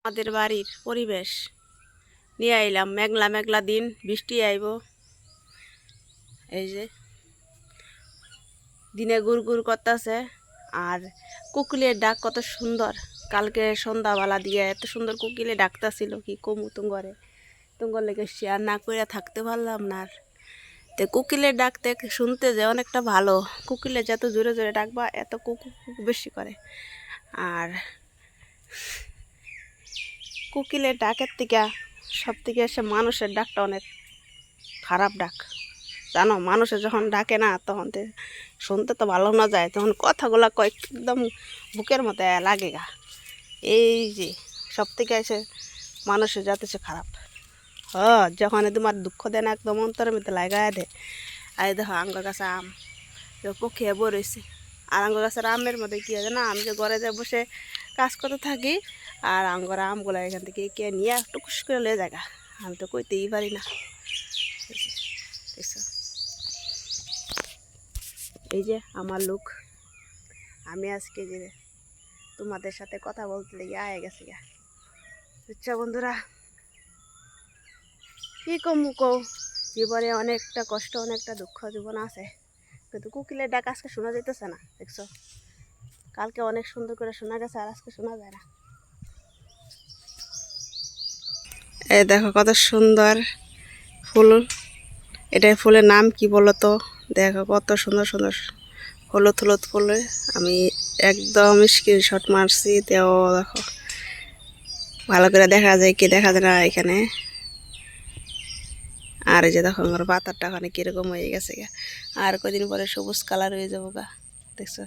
আমাদের বাড়ির পরিবেশ নিয়ে আইলাম। মেঘলা মেঘলা দিন, বৃষ্টি আইব। এই যে দিনে গুড় গুড় করতেছে আর কোকিলের ডাক কত সুন্দর। কালকে সন্ধ্যাবেলা দিয়ে এত সুন্দর কোকিলে ডাকতেছিল, কি কমু তুঙ্গরে, তুঙ্গর লেগে শেয়ার না করে থাকতে পারলাম না। আর তো কোকিলের ডাকতে শুনতে যে অনেকটা ভালো। কোকিলে যত জোরে জোরে ডাকবা এত কুকু কুকু বেশি করে। আর কোকিলের ডাকের থেকে সব থেকে এসে মানুষের ডাকটা অনেক খারাপ ডাক, জানো। মানুষের যখন ডাকে না তখন শুনতে তো ভালো না যায়, তখন কথাগুলো কয় একদম বুকের মতো লাগে গা। এই যে সব থেকে এসে মানুষের যাতেছে খারাপ। যখন তোমার দুঃখ দেয় না, একদম অন্তরের মধ্যে লাগায় দেয়। আর দেখো আঙ্গুর গাছে আম পক্ষে বড়েছে। আর আঙ্গুর গাছের আমের মধ্যে কী আছে না, আমি যে ঘরে যে বসে কাজ করতে থাকি আর আঙ্গুর আমগুলো এখান থেকে কে নিয়ে টুকুস করে লে জায়গা, আমি তো কইতেই পারি না। এই যে আমার লোক, আমি আজকে যে তোমাদের সাথে কথা বলতে লেগে আয়ে গেছি গা। বুঝছো বন্ধুরা, কি কমু কও, জীবনে অনেকটা কষ্ট অনেকটা দুঃখ জীবন আছে, কিন্তু কোকিলের ডাক আজকে শোনা যাইতেছে না। দেখছো, কালকে অনেক সুন্দর করে শোনা গেছে আর আজকে শোনা যায় না। এই দেখো কত সুন্দর ফুল। এটা ফুলের নাম কি বলো তো? দেখো কত সুন্দর সুন্দর হলুদ হলুদ ফুল। আমি একদম স্ক্রিনশট মারছি, তেও দেখো ভালো করে দেখা যায় কি দেখা যায় না এখানে। আর এই যে দেখো আমার পাতারটা ওখানে কিরকম হয়ে গেছে গা, আর কদিন পরে সবুজ কালার হয়ে যাবো গা। দেখছো।